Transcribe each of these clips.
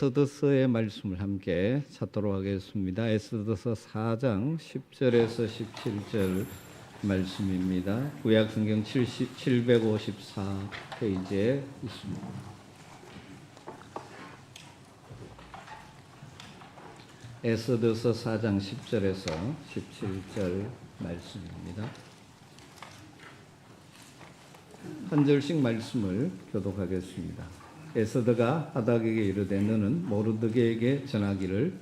에스더서의 말씀을 함께 찾도록 하겠습니다. 에스더서 4장 10절에서 17절 말씀입니다. 구약 성경 754페이지에 있습니다. 에스더서 4장 10절에서 17절 말씀입니다. 한 절씩 말씀을 교독하겠습니다. 에스더가 하닥에게 이르되 너는 모르드게에게 전하기를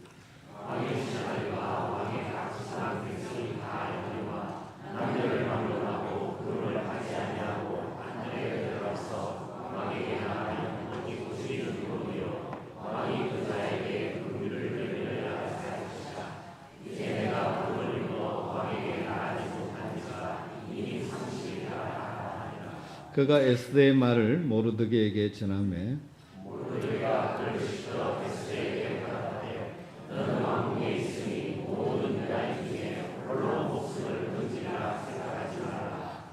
그가 에스더의 말을 모르드게에게 전하매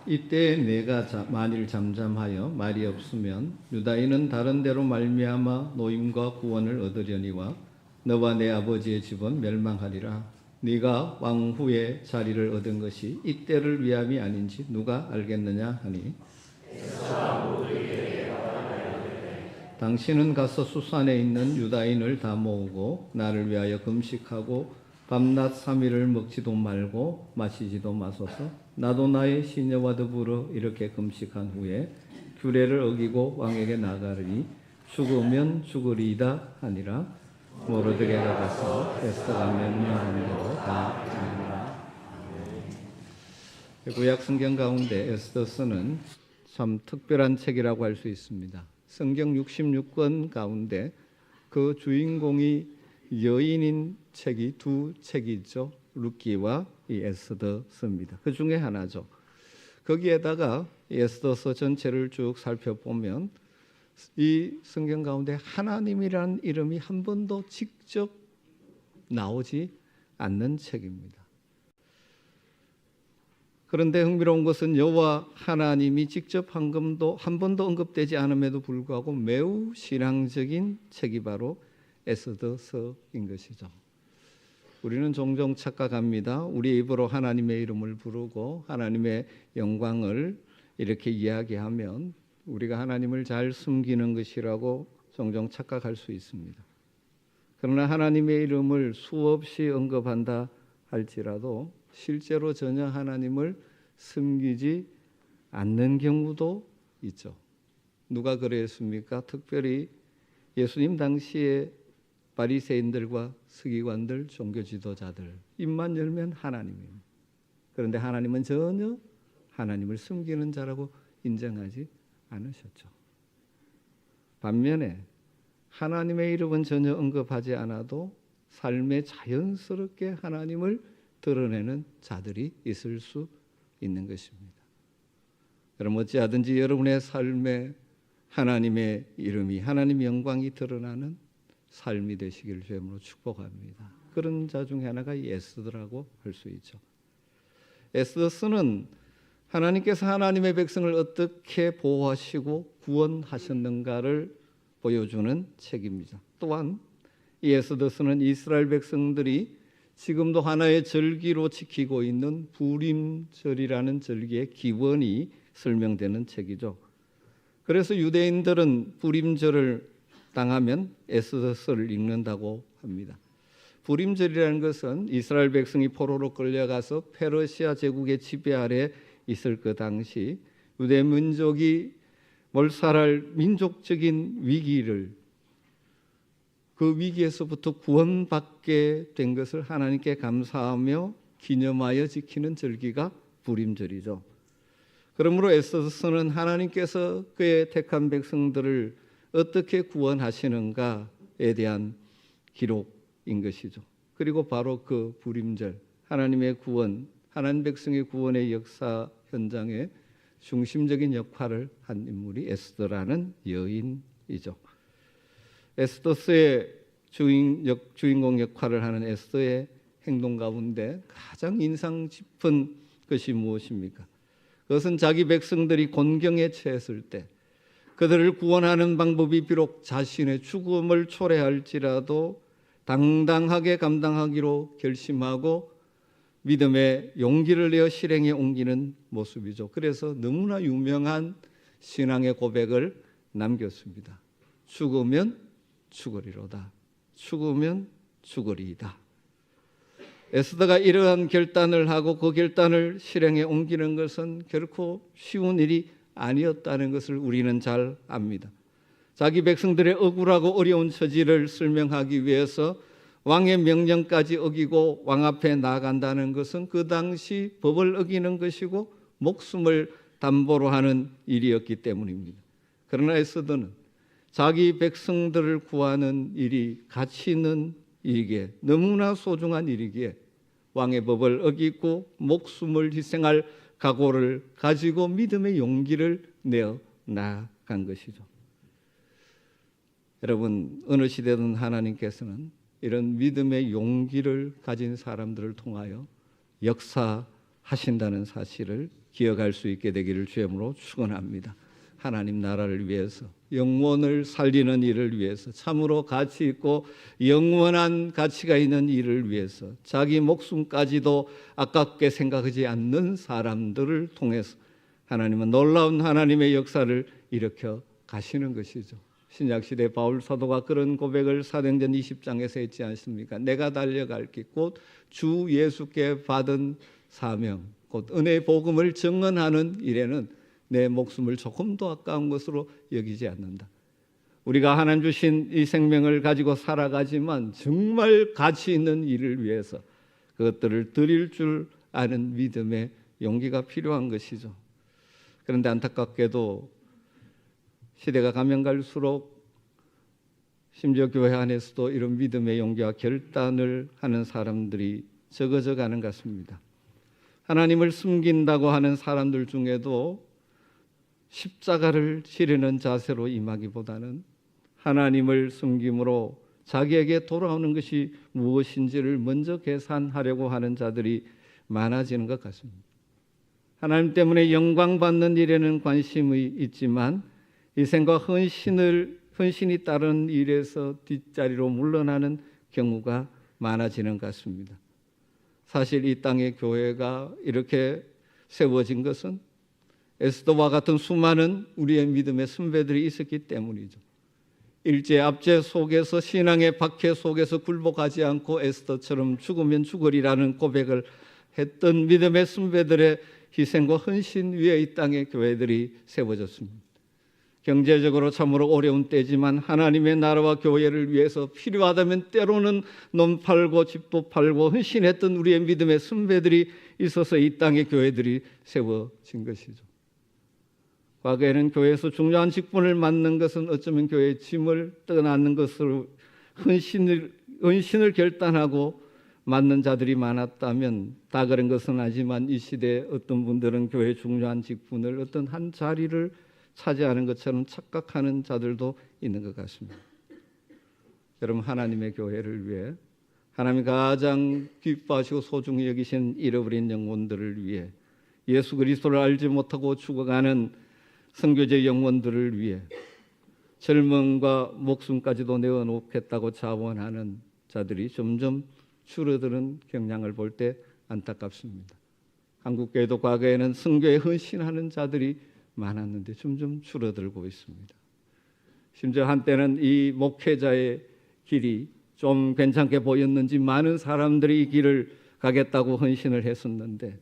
이때 내가 만일 잠잠하여 말이 없으면 유다인은 다른 데로 말미암아 노임과 구원을 얻으려니와 너와 내 아버지의 집은 멸망하리라. 네가 왕 후에 자리를 얻은 것이 이때를 위함이 아닌지 누가 알겠느냐 하니 당신은 가서 수산에 있는 유다인을 다 모으고 나를 위하여 금식하고 밤낮 3일을 먹지도 말고 마시지도 마소서. 나도 나의 시녀와 더불어 이렇게 금식한 후에 규례를 어기고 왕에게 나가리니 죽으면 죽으리이다 하니라. 모르드게가 가서 에스더가 명령한 대로 다 하니라. 구약 성경 가운데 에스더서는 참 특별한 책이라고 할 수 있습니다. 성경 66권 가운데 그 주인공이 여인인 책이 두 책이죠. 룻기와 이 에스더서입니다. 그 중에 하나죠. 거기에다가 에스더서 전체를 쭉 살펴보면 이 성경 가운데 하나님이라는 이름이 한 번도 직접 나오지 않는 책입니다. 그런데 흥미로운 것은 여호와 하나님이 직접 한 번도 언급되지 않음에도 불구하고 매우 신앙적인 책이 바로 에스더서인 것이죠. 우리는 종종 착각합니다. 우리 입으로 하나님의 이름을 부르고 하나님의 영광을 이렇게 이야기하면 우리가 하나님을 잘 숨기는 것이라고 종종 착각할 수 있습니다. 그러나 하나님의 이름을 수없이 언급한다 할지라도 실제로 전혀 하나님을 숨기지 않는 경우도 있죠. 누가 그랬습니까? 특별히 예수님 당시에 바리새인들과 서기관들, 종교 지도자들 입만 열면 하나님입니다. 그런데 하나님은 전혀 하나님을 숨기는 자라고 인정하지 않으셨죠. 반면에 하나님의 이름은 전혀 언급하지 않아도 삶에 자연스럽게 하나님을 드러내는 자들이 있을 수 있는 것입니다. 여러분 어찌하든지 여러분의 삶에 하나님의 이름이, 하나님의 영광이 드러나는 삶이 되시길 주님으로 축복합니다. 그런 자 중에 하나가 에스더라고 할 수 있죠. 에스더서는 하나님께서 하나님의 백성을 어떻게 보호하시고 구원하셨는가를 보여주는 책입니다. 또한 이 에스더서는 이스라엘 백성들이 지금도 하나의 절기로 지키고 있는 부림절이라는 절기의 기원이 설명되는 책이죠. 그래서 유대인들은 부림절을 당하면 에스더서를 읽는다고 합니다. 부림절이라는 것은 이스라엘 백성이 포로로 끌려가서 페르시아 제국의 지배 아래 있을 그 당시 유대 민족이 몰살할 민족적인 위기를 그 위기에서부터 구원받게 된 것을 하나님께 감사하며 기념하여 지키는 절기가 부림절이죠. 그러므로 에스더서는 하나님께서 그의 택한 백성들을 어떻게 구원하시는가에 대한 기록인 것이죠. 그리고 바로 그 부림절, 하나님의 구원, 하나님 백성의 구원의 역사 현장에 중심적인 역할을 한 인물이 에스더라는 여인이죠. 에스더서의 주인공 역할을 하는 에스더의 행동 가운데 가장 인상 깊은 것이 무엇입니까? 그것은 자기 백성들이 곤경에 처했을 때 그들을 구원하는 방법이 비록 자신의 죽음을 초래할지라도 당당하게 감당하기로 결심하고 믿음의 용기를 내어 실행에 옮기는 모습이죠. 그래서 너무나 유명한 신앙의 고백을 남겼습니다. 죽으면 죽으리로다. 죽으면 죽으리이다. 에스더가 이러한 결단을 하고 그 결단을 실행에 옮기는 것은 결코 쉬운 일이 아니었다는 것을 우리는 잘 압니다. 자기 백성들의 억울하고 어려운 처지를 설명하기 위해서 왕의 명령까지 어기고 왕 앞에 나아간다는 것은 그 당시 법을 어기는 것이고 목숨을 담보로 하는 일이었기 때문입니다. 그러나 에스더는 자기 백성들을 구하는 일이 가치 있는 일이기에, 너무나 소중한 일이기에 왕의 법을 어기고 목숨을 희생할 각오를 가지고 믿음의 용기를 내어 나아간 것이죠. 여러분, 어느 시대든 하나님께서는 이런 믿음의 용기를 가진 사람들을 통하여 역사하신다는 사실을 기억할 수 있게 되기를 주님으로 축원합니다. 하나님 나라를 위해서, 영혼을 살리는 일을 위해서, 참으로 가치 있고 영원한 가치가 있는 일을 위해서 자기 목숨까지도 아깝게 생각하지 않는 사람들을 통해서 하나님은 놀라운 하나님의 역사를 일으켜 가시는 것이죠. 신약시대 바울 사도가 그런 고백을 사도행전 20장에서 했지 않습니까? 내가 달려갈 길 곧 주 예수께 받은 사명, 곧 은혜의 복음을 증언하는 일에는 내 목숨을 조금도 아까운 것으로 여기지 않는다. 우리가 하나님 주신 이 생명을 가지고 살아가지만 정말 가치 있는 일을 위해서 그것들을 드릴 줄 아는 믿음의 용기가 필요한 것이죠. 그런데 안타깝게도 시대가 가면 갈수록 심지어 교회 안에서도 이런 믿음의 용기와 결단을 하는 사람들이 적어져 가는 것 같습니다. 하나님을 숨긴다고 하는 사람들 중에도 십자가를 지르는 자세로 임하기보다는 하나님을 숨김으로 자기에게 돌아오는 것이 무엇인지를 먼저 계산하려고 하는 자들이 많아지는 것 같습니다. 하나님 때문에 영광받는 일에는 관심이 있지만 희생과 헌신이 따른 일에서 뒷자리로 물러나는 경우가 많아지는 것 같습니다. 사실 이 땅의 교회가 이렇게 세워진 것은 에스더와 같은 수많은 우리의 믿음의 선배들이 있었기 때문이죠. 일제 압제 속에서, 신앙의 박해 속에서 굴복하지 않고 에스더처럼 죽으면 죽으리라는 고백을 했던 믿음의 선배들의 희생과 헌신 위에 이 땅의 교회들이 세워졌습니다. 경제적으로 참으로 어려운 때지만 하나님의 나라와 교회를 위해서 필요하다면 때로는 몸 팔고 집도 팔고 헌신했던 우리의 믿음의 선배들이 있어서 이 땅의 교회들이 세워진 것이죠. 과거에는 교회에서 중요한 직분을 맡는 것은 어쩌면 교회의 짐을 떠나는 것으로 헌신을 결단하고 맡는 자들이 많았다면 다 그런 것은 아니지만 이 시대에 어떤 분들은 교회의 중요한 직분을 어떤 한 자리를 차지하는 것처럼 착각하는 자들도 있는 것 같습니다. 여러분, 하나님의 교회를 위해 하나님이 가장 기뻐하시고 소중히 여기신 잃어버린 영혼들을 위해 예수 그리스도를 알지 못하고 죽어가는 선교제 영혼들을 위해 젊음과 목숨까지도 내어놓겠다고 자원하는 자들이 점점 줄어드는 경향을 볼 때 안타깝습니다. 한국교회도 과거에는 선교에 헌신하는 자들이 많았는데 점점 줄어들고 있습니다. 심지어 한때는 이 목회자의 길이 좀 괜찮게 보였는지 많은 사람들이 이 길을 가겠다고 헌신을 했었는데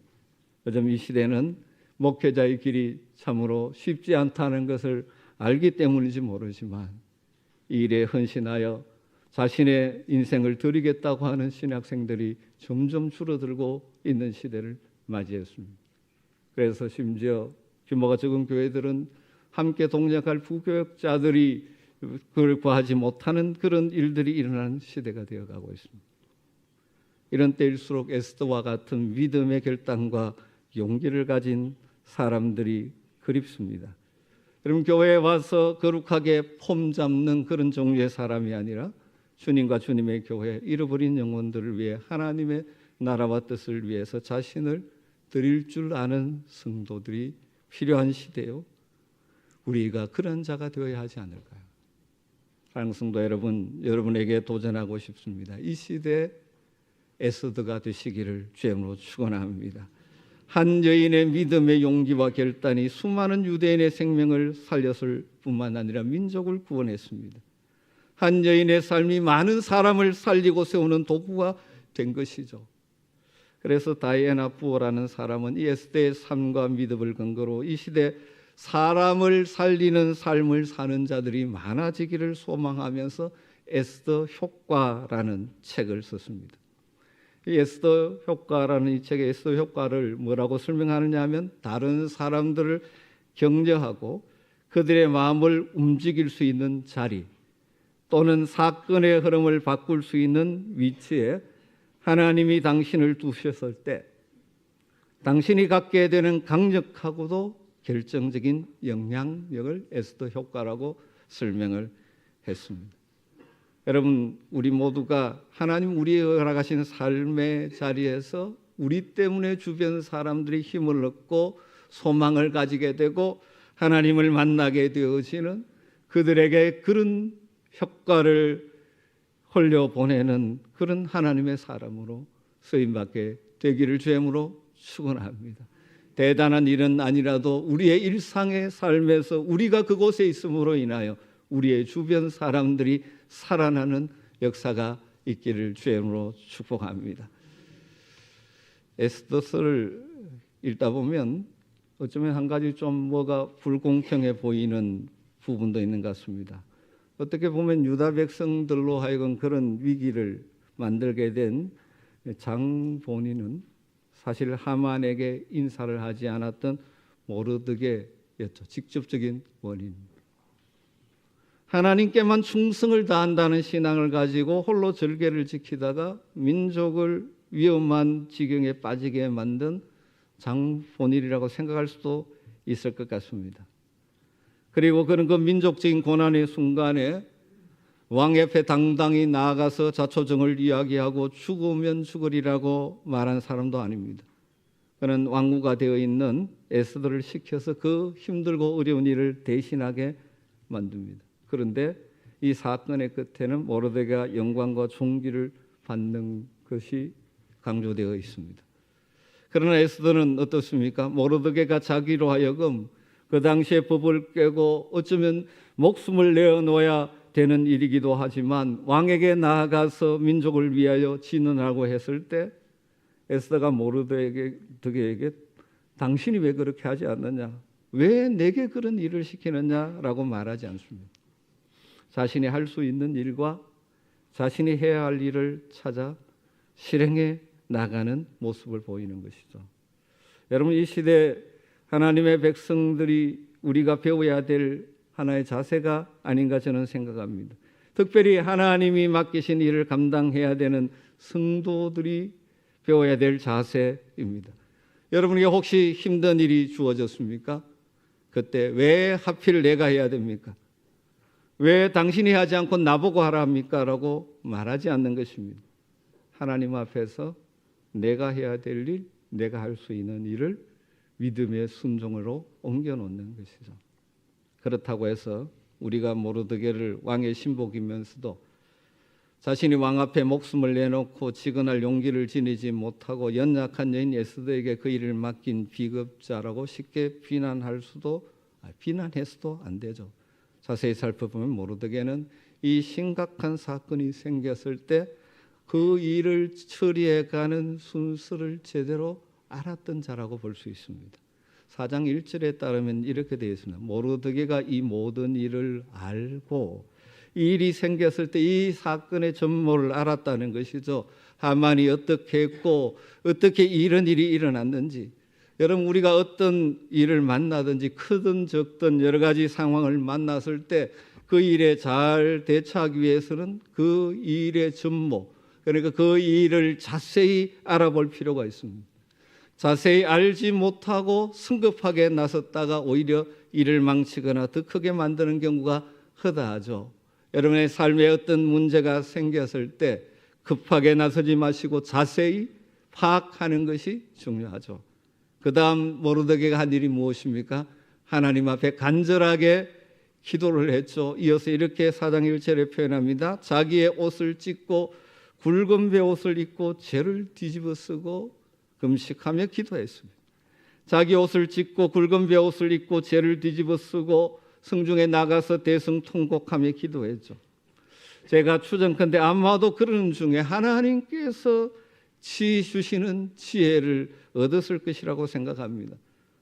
요즘 이 시대는 목회자의 길이 참으로 쉽지 않다는 것을 알기 때문인지 모르지만 이 일에 헌신하여 자신의 인생을 드리겠다고 하는 신학생들이 점점 줄어들고 있는 시대를 맞이했습니다. 그래서 심지어 규모가 적은 교회들은 함께 동역할 부교역자들이 그걸 구하지 못하는 그런 일들이 일어나는 시대가 되어가고 있습니다. 이런 때일수록 에스더와 같은 믿음의 결단과 용기를 가진 사람들이 그립습니다. 여러분, 교회에 와서 거룩하게 폼 잡는 그런 종류의 사람이 아니라 주님과 주님의 교회, 잃어버린 영혼들을 위해 하나님의 나라와 뜻을 위해서 자신을 드릴 줄 아는 성도들이 필요한 시대요. 우리가 그런 자가 되어야 하지 않을까요? 사랑하는 성도 여러분, 여러분에게 도전하고 싶습니다. 이 시대 에스더가 되시기를 주님으로 축원합니다. 한 여인의 믿음의 용기와 결단이 수많은 유대인의 생명을 살렸을 뿐만 아니라 민족을 구원했습니다. 한 여인의 삶이 많은 사람을 살리고 세우는 도구가 된 것이죠. 그래서 다이애나 부어라는 사람은 이 에스더의 삶과 믿음을 근거로 이 시대 사람을 살리는 삶을 사는 자들이 많아지기를 소망하면서 에스더 효과라는 책을 썼습니다. 이 에스더 효과라는 이 책의 에스더 효과를 뭐라고 설명하느냐 하면 다른 사람들을 격려하고 그들의 마음을 움직일 수 있는 자리 또는 사건의 흐름을 바꿀 수 있는 위치에 하나님이 당신을 두셨을 때 당신이 갖게 되는 강력하고도 결정적인 영향력을 에스더 효과라고 설명을 했습니다. 여러분, 우리 모두가 하나님 우리에게 허락하신 삶의 자리에서 우리 때문에 주변 사람들이 힘을 얻고 소망을 가지게 되고 하나님을 만나게 되어지는 그들에게 그런 효과를 흘려보내는 그런 하나님의 사람으로 쓰임받게 되기를 주님으로 축원합니다. 대단한 일은 아니라도 우리의 일상의 삶에서 우리가 그곳에 있음으로 인하여 우리의 주변 사람들이 살아나는 역사가 있기를 주님으로 축복합니다. 에스더서를 읽다 보면 어쩌면 한 가지 좀 뭐가 불공평해 보이는 부분도 있는 것 같습니다. 어떻게 보면 유다 백성들로 하여금 그런 위기를 만들게 된 장본인은 사실 하만에게 인사를 하지 않았던 모르드게였죠. 직접적인 원인입니다. 하나님께만 충성을 다한다는 신앙을 가지고 홀로 절개를 지키다가 민족을 위험한 지경에 빠지게 만든 장본인이라고 생각할 수도 있을 것 같습니다. 그리고 그런 그 민족적인 고난의 순간에 왕 옆에 당당히 나아가서 자초정을 이야기하고 죽으면 죽으리라고 말한 사람도 아닙니다. 그는 왕후가 되어 있는 에스더를 시켜서 그 힘들고 어려운 일을 대신하게 만듭니다. 그런데 이 사건의 끝에는 모르드게가 영광과 존귀를 받는 것이 강조되어 있습니다. 그러나 에스더는 어떻습니까? 모르드게가 자기로 하여금 그 당시에 법을 깨고 어쩌면 목숨을 내어놓아야 되는 일이기도 하지만 왕에게 나아가서 민족을 위하여 진언하고 했을 때 에스더가 모르드게에게 당신이 왜 그렇게 하지 않느냐? 왜 내게 그런 일을 시키느냐라고 말하지 않습니다. 자신이 할 수 있는 일과 자신이 해야 할 일을 찾아 실행해 나가는 모습을 보이는 것이죠. 여러분, 이 시대 하나님의 백성들이 우리가 배워야 될 하나의 자세가 아닌가 저는 생각합니다. 특별히 하나님이 맡기신 일을 감당해야 되는 성도들이 배워야 될 자세입니다. 여러분에게 혹시 힘든 일이 주어졌습니까? 그때 왜 하필 내가 해야 됩니까? 왜 당신이 하지 않고 나보고 하라 합니까? 라고 말하지 않는 것입니다. 하나님 앞에서 내가 해야 될 일, 내가 할 수 있는 일을 믿음의 순종으로 옮겨놓는 것이죠. 그렇다고 해서 우리가 모르드게를 왕의 신복이면서도 자신이 왕 앞에 목숨을 내놓고 직언할 용기를 지니지 못하고 연약한 여인 에스더에게 그 일을 맡긴 비겁자라고 쉽게 비난해서도 안 되죠. 자세히 살펴보면 모르드게는 이 심각한 사건이 생겼을 때 그 일을 처리해가는 순서를 제대로 알았던 자라고 볼 수 있습니다. 4장 1절에 따르면 이렇게 되어 있습니다. 모르드게가 이 모든 일을 알고 이 일이 생겼을 때 이 사건의 전모를 알았다는 것이죠. 하만이 어떻게 했고 어떻게 이런 일이 일어났는지. 여러분, 우리가 어떤 일을 만나든지 크든 적든 여러 가지 상황을 만났을 때 그 일에 잘 대처하기 위해서는 그 일의 전모, 그러니까 그 일을 자세히 알아볼 필요가 있습니다. 자세히 알지 못하고 성급하게 나섰다가 오히려 일을 망치거나 더 크게 만드는 경우가 허다하죠. 여러분의 삶에 어떤 문제가 생겼을 때 급하게 나서지 마시고 자세히 파악하는 것이 중요하죠. 그 다음 모르드게가 한 일이 무엇입니까? 하나님 앞에 간절하게 기도를 했죠. 이어서 이렇게 4장 1절에 표현합니다. 자기의 옷을 찢고 굵은 베옷을 입고 죄를 뒤집어 쓰고 금식하며 기도했습니다. 자기 옷을 찢고 굵은 베옷을 입고 죄를 뒤집어 쓰고 성중에 나가서 대성통곡하며 기도했죠. 제가 추정컨대 아마도 그러는 중에 하나님께서 주시는 지혜를 얻었을 것이라고 생각합니다.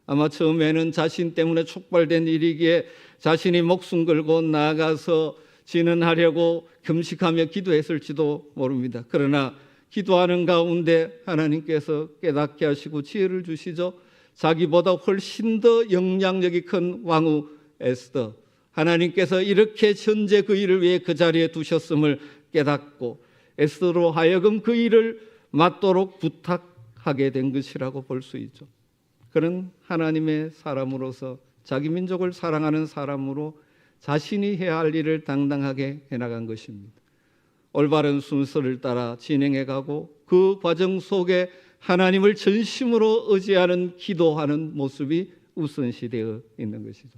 아마 처음에는 자신 때문에 촉발된 일이기에 자신이 목숨 걸고 나가서 진언하려고 금식하며 기도했을지도 모릅니다. 그러나 기도하는 가운데 하나님께서 깨닫게 하시고 지혜를 주시죠. 자기보다 훨씬 더 영향력이 큰 왕후 에스더, 하나님께서 이렇게 현재 그 일을 위해 그 자리에 두셨음을 깨닫고 에스더로 하여금 그 일을 맡도록 부탁하게 된 것이라고 볼 수 있죠. 그는 하나님의 사람으로서 자기 민족을 사랑하는 사람으로 자신이 해야 할 일을 당당하게 해나간 것입니다. 올바른 순서를 따라 진행해가고 그 과정 속에 하나님을 전심으로 의지하는 기도하는 모습이 우선시되어 있는 것이죠.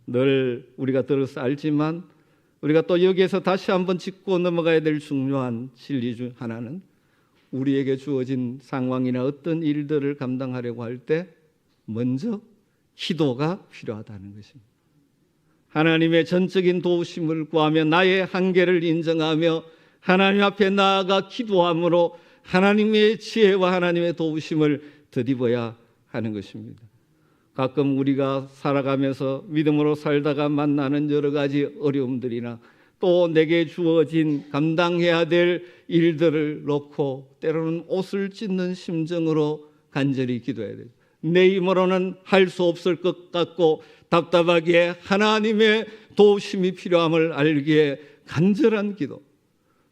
늘 우리가 들어서 알지만 우리가 또 여기에서 다시 한번 짚고 넘어가야 될 중요한 진리 중 하나는 우리에게 주어진 상황이나 어떤 일들을 감당하려고 할 때 먼저 기도가 필요하다는 것입니다. 하나님의 전적인 도우심을 구하며 나의 한계를 인정하며 하나님 앞에 나아가 기도함으로 하나님의 지혜와 하나님의 도우심을 덧입어야 하는 것입니다. 가끔 우리가 살아가면서 믿음으로 살다가 만나는 여러 가지 어려움들이나 또 내게 주어진 감당해야 될 일들을 놓고 때로는 옷을 찢는 심정으로 간절히 기도해야 돼요. 내 힘으로는 할 수 없을 것 같고 답답하기에 하나님의 도우심이 필요함을 알기에 간절한 기도,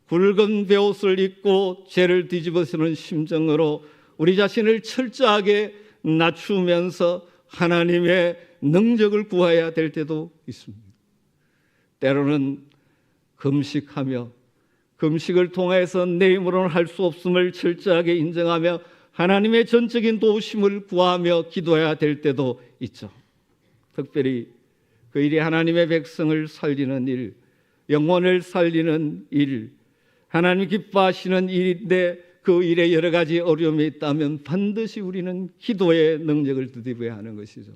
굵은 베옷을 입고 죄를 뒤집어쓰는 심정으로 우리 자신을 철저하게 낮추면서 하나님의 능력을 구해야 될 때도 있습니다. 때로는 금식하며 금식을 통해서 내 힘으로는 할 수 없음을 철저하게 인정하며 하나님의 전적인 도우심을 구하며 기도해야 될 때도 있죠. 특별히 그 일이 하나님의 백성을 살리는 일, 영혼을 살리는 일, 하나님 기뻐하시는 일인데 그 일에 여러 가지 어려움이 있다면 반드시 우리는 기도의 능력을 덧입어야 하는 것이죠.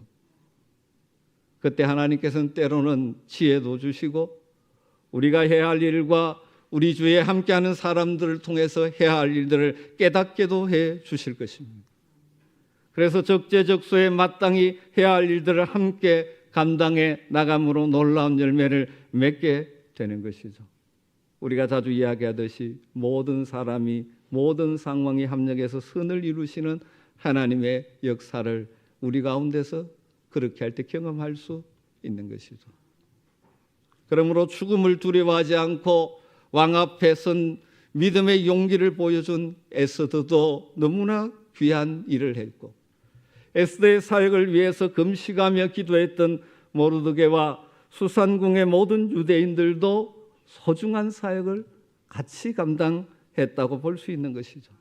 그때 하나님께서는 때로는 지혜도 주시고 우리가 해야 할 일과 우리 주위에 함께하는 사람들을 통해서 해야 할 일들을 깨닫게도 해 주실 것입니다. 그래서 적재적소에 마땅히 해야 할 일들을 함께 감당해 나감으로 놀라운 열매를 맺게 되는 것이죠. 우리가 자주 이야기하듯이 모든 사람이 모든 상황이 합력해서 선을 이루시는 하나님의 역사를 우리 가운데서 그렇게 할 때 경험할 수 있는 것이죠. 그러므로 죽음을 두려워하지 않고 왕 앞에 선 믿음의 용기를 보여준 에스더도 너무나 귀한 일을 했고 에스더의 사역을 위해서 금식하며 기도했던 모르드게와 수산궁의 모든 유대인들도 소중한 사역을 같이 감당했다고 볼 수 있는 것이죠.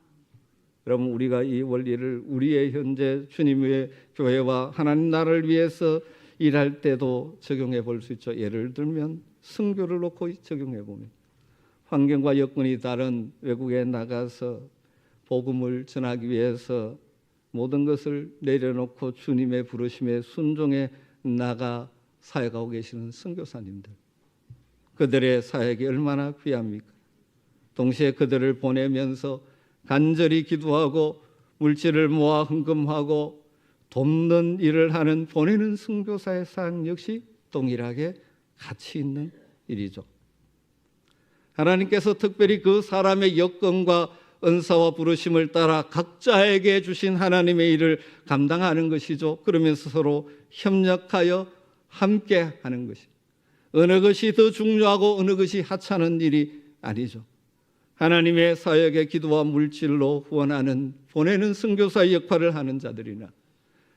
그럼 우리가 이 원리를 우리의 현재 주님의 교회와 하나님 나라를 위해서 일할 때도 적용해 볼 수 있죠. 예를 들면 선교를 놓고 적용해 보면 환경과 여건이 다른 외국에 나가서 복음을 전하기 위해서 모든 것을 내려놓고 주님의 부르심에 순종해 나가 사역하고 계시는 선교사님들, 그들의 사역이 얼마나 귀합니까? 동시에 그들을 보내면서 간절히 기도하고 물질을 모아 헌금하고 돕는 일을 하는 보내는 선교사의 사역 역시 동일하게 가치 있는 일이죠. 하나님께서 특별히 그 사람의 여건과 은사와 부르심을 따라 각자에게 주신 하나님의 일을 감당하는 것이죠. 그러면서 서로 협력하여 함께 하는 것이, 어느 것이 더 중요하고 어느 것이 하찮은 일이 아니죠. 하나님의 사역에 기도와 물질로 후원하는 보내는 선교사의 역할을 하는 자들이나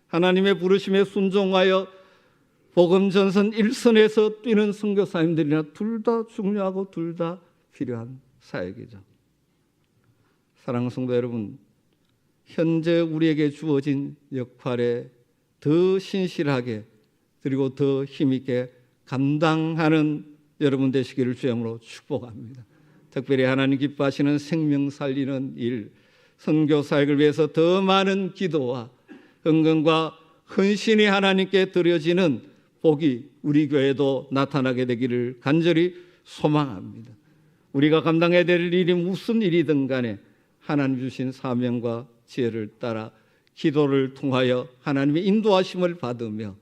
하나님의 부르심에 순종하여 복음 전선 일선에서 뛰는 선교사님들이나 둘 다 중요하고 둘 다 필요한 사역이죠. 사랑하는 성도 여러분, 현재 우리에게 주어진 역할에 더 신실하게 그리고 더 힘있게 감당하는 여러분 되시기를 주님으로 축복합니다. 특별히 하나님 기뻐하시는 생명 살리는 일, 선교 사역을 위해서 더 많은 기도와 헌금과 헌신이 하나님께 드려지는 복이 우리 교회도 나타나게 되기를 간절히 소망합니다. 우리가 감당해야 될 일이 무슨 일이든 간에 하나님 주신 사명과 지혜를 따라 기도를 통하여 하나님의 인도하심을 받으며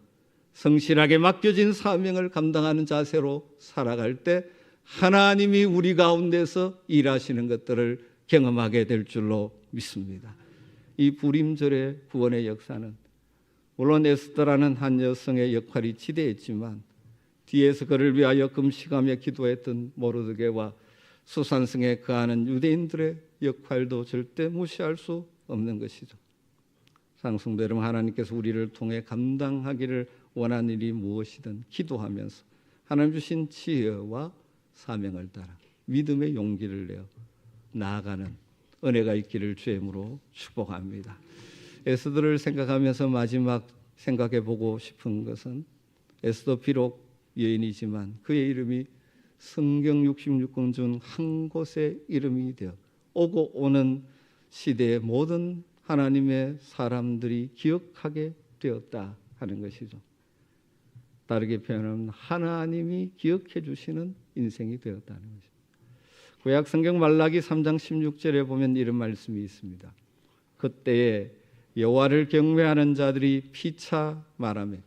성실하게 맡겨진 사명을 감당하는 자세로 살아갈 때 하나님이 우리 가운데서 일하시는 것들을 경험하게 될 줄로 믿습니다. 이 부림절의 구원의 역사는 물론 에스더라는 한 여성의 역할이 지대했지만 뒤에서 그를 위하여 금식하며 기도했던 모르드게와 수산성에 거하는 유대인들의 역할도 절대 무시할 수 없는 것이죠. 상승도 여러분, 하나님께서 우리를 통해 감당하기를 원하는 일이 무엇이든 기도하면서 하나님 주신 지혜와 사명을 따라 믿음의 용기를 내어 나아가는 은혜가 있기를 주님으로 축복합니다. 에스더를 생각하면서 마지막 생각해 보고 싶은 것은 에스더 비록 여인이지만 그의 이름이 성경 66권 중 한 곳의 이름이 되어 오고 오는 시대의 모든 하나님의 사람들이 기억하게 되었다 하는 것이죠. 다르게 표현하면 하나님이 기억해 주시는 인생이 되었다는 것입니다. 구약 성경 말라기 3장 16절에 보면 이런 말씀이 있습니다. 그때에 여호와를 경외하는 자들이 피차 말하며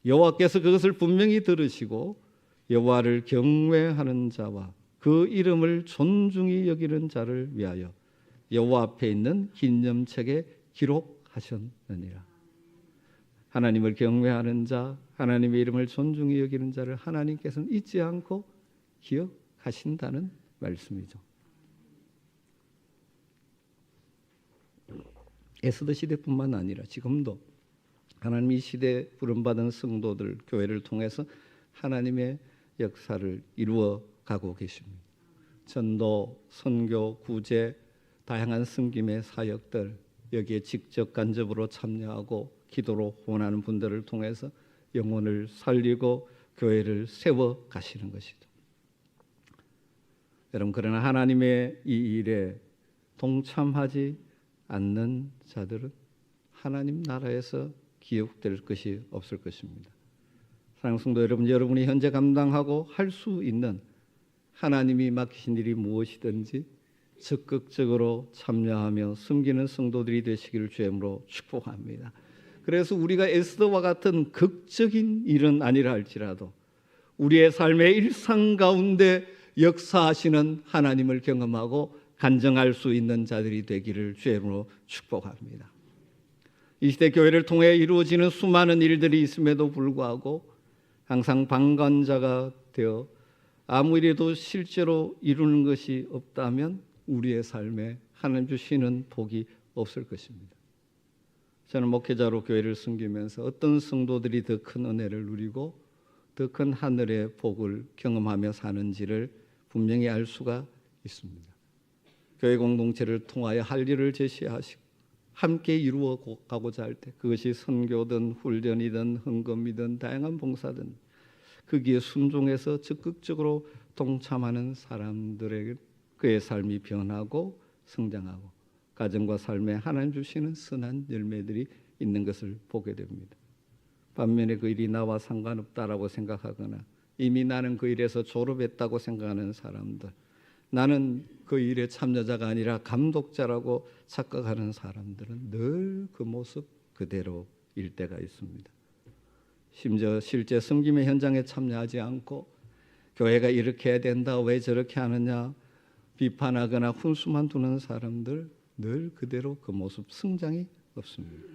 여호와께서 그것을 분명히 들으시고 여호와를 경외하는 자와 그 이름을 존중히 여기는 자를 위하여 여호와 앞에 있는 기념책에 기록하셨느니라. 하나님을 경외하는 자, 하나님의 이름을 존중히 여기는 자를 하나님께서는 잊지 않고 기억하신다는 말씀이죠. 에스더 시대뿐만 아니라 지금도 하나님 이 시대에 부름받은 성도들, 교회를 통해서 하나님의 역사를 이루어 가고 계십니다. 전도, 선교, 구제, 다양한 섬김의 사역들, 여기에 직접 간접으로 참여하고 기도로 후원하는 분들을 통해서 영혼을 살리고 교회를 세워 가시는 것이죠. 여러분, 그러나 하나님의 이 일에 동참하지 않는 자들은 하나님 나라에서 기억될 것이 없을 것입니다. 사랑하는 성도 여러분, 여러분이 현재 감당하고 할 수 있는 하나님이 맡기신 일이 무엇이든지 적극적으로 참여하며 섬기는 성도들이 되시기를 주님으로 축복합니다. 그래서 우리가 에스더와 같은 극적인 일은 아니라 할지라도 우리의 삶의 일상 가운데 역사하시는 하나님을 경험하고 간증할 수 있는 자들이 되기를 주님으로 축복합니다. 이 시대 교회를 통해 이루어지는 수많은 일들이 있음에도 불구하고 항상 방관자가 되어 아무 일에도 실제로 이루는 것이 없다면 우리의 삶에 하나님 주시는 복이 없을 것입니다. 저는 목회자로 교회를 섬기면서 어떤 성도들이 더 큰 은혜를 누리고 더 큰 하늘의 복을 경험하며 사는지를 분명히 알 수가 있습니다. 교회 공동체를 통하여 할 일을 제시하시고 함께 이루어 가고자 할 때 그것이 선교든 훈련이든 헌금이든 다양한 봉사든 거기에 순종해서 적극적으로 동참하는 사람들에게 그의 삶이 변하고 성장하고 가정과 삶에 하나님 주시는 선한 열매들이 있는 것을 보게 됩니다. 반면에 그 일이 나와 상관없다라고 생각하거나 이미 나는 그 일에서 졸업했다고 생각하는 사람들, 나는 그 일의 참여자가 아니라 감독자라고 착각하는 사람들은 늘 그 모습 그대로일 때가 있습니다. 심지어 실제 섬김의 현장에 참여하지 않고 교회가 이렇게 해야 된다, 왜 저렇게 하느냐 비판하거나 훈수만 두는 사람들 늘 그대로 그 모습, 성장이 없습니다.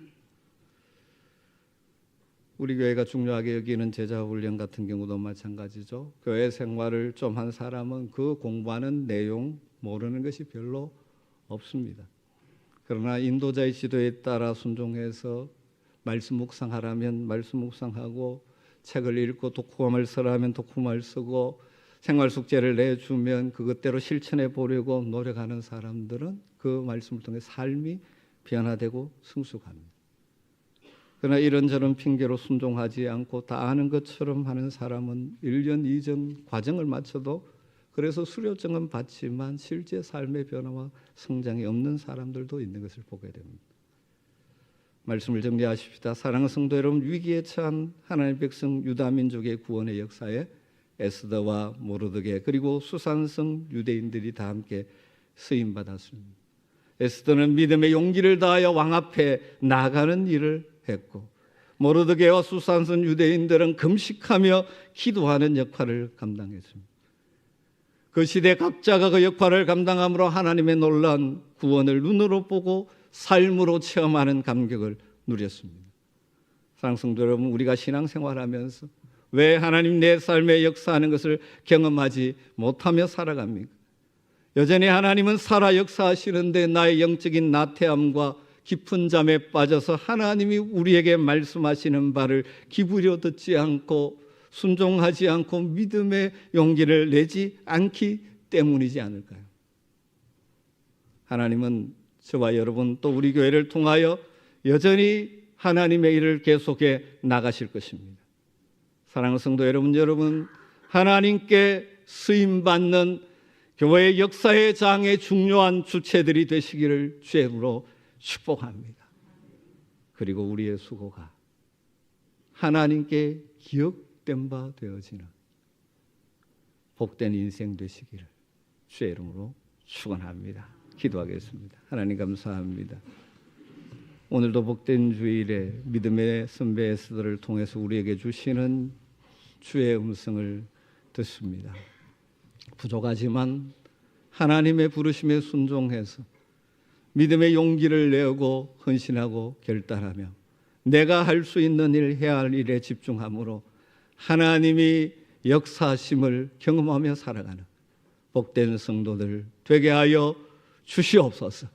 우리 교회가 중요하게 여기는 제자훈련 같은 경우도 마찬가지죠. 교회 생활을 좀 한 사람은 그 공부하는 내용 모르는 것이 별로 없습니다. 그러나 인도자의 지도에 따라 순종해서 말씀 묵상하라면 말씀 묵상하고, 책을 읽고 독후감을 쓰라면 독후감을 쓰고, 생활 숙제를 내주면 그것대로 실천해 보려고 노력하는 사람들은 그 말씀을 통해 삶이 변화되고 성숙합니다. 그러나 이런저런 핑계로 순종하지 않고 다 아는 것처럼 하는 사람은 1년 이전 과정을 마쳐도 그래서 수료증은 받지만 실제 삶의 변화와 성장이 없는 사람들도 있는 것을 보게 됩니다. 말씀을 정리하십시다. 사랑하는 성도 여러분, 위기에 처한 하나님의 백성 유다 민족의 구원의 역사에 에스더와 모르드게 그리고 수산성 유대인들이 다 함께 쓰임 받았습니다. 에스더는 믿음의 용기를 다하여 왕 앞에 나가는 일을 했고, 모르드게와 수산성 유대인들은 금식하며 기도하는 역할을 감당했습니다. 그 시대 각자가 그 역할을 감당함으로 하나님의 놀라운 구원을 눈으로 보고 삶으로 체험하는 감격을 누렸습니다. 사랑하는 성도 여러분, 우리가 신앙생활하면서 왜 하나님 내 삶에 역사하는 것을 경험하지 못하며 살아갑니까? 여전히 하나님은 살아 역사하시는데 나의 영적인 나태함과 깊은 잠에 빠져서 하나님이 우리에게 말씀하시는 바를 기부려 듣지 않고 순종하지 않고 믿음의 용기를 내지 않기 때문이지 않을까요? 하나님은 저와 여러분 또 우리 교회를 통하여 여전히 하나님의 일을 계속해 나가실 것입니다. 사랑하는 성도 여러분, 하나님께 쓰임받는 교회의 역사의 장의 중요한 주체들이 되시기를 주님으로 축복합니다. 그리고 우리의 수고가 하나님께 기억된 바 되어지는 복된 인생 되시기를 주의 이름으로 축원합니다. 기도하겠습니다. 하나님 감사합니다. 오늘도 복된 주일에 믿음의 선배 에스더를 통해서 우리에게 주시는 주의 음성을 듣습니다. 부족하지만 하나님의 부르심에 순종해서 믿음의 용기를 내고 헌신하고 결단하며 내가 할 수 있는 일, 해야 할 일에 집중함으로 하나님이 역사하심을 경험하며 살아가는 복된 성도들 되게 하여 주시옵소서.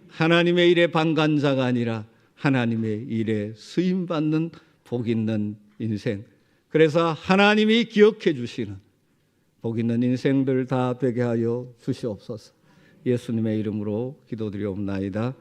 하나님의 일에 방관자가 아니라 하나님의 일에 쓰임받는 복 있는 인생, 그래서 하나님이 기억해 주시는 복 있는 인생들 다 되게 하여 주시옵소서. 예수님의 이름으로 기도드리옵나이다.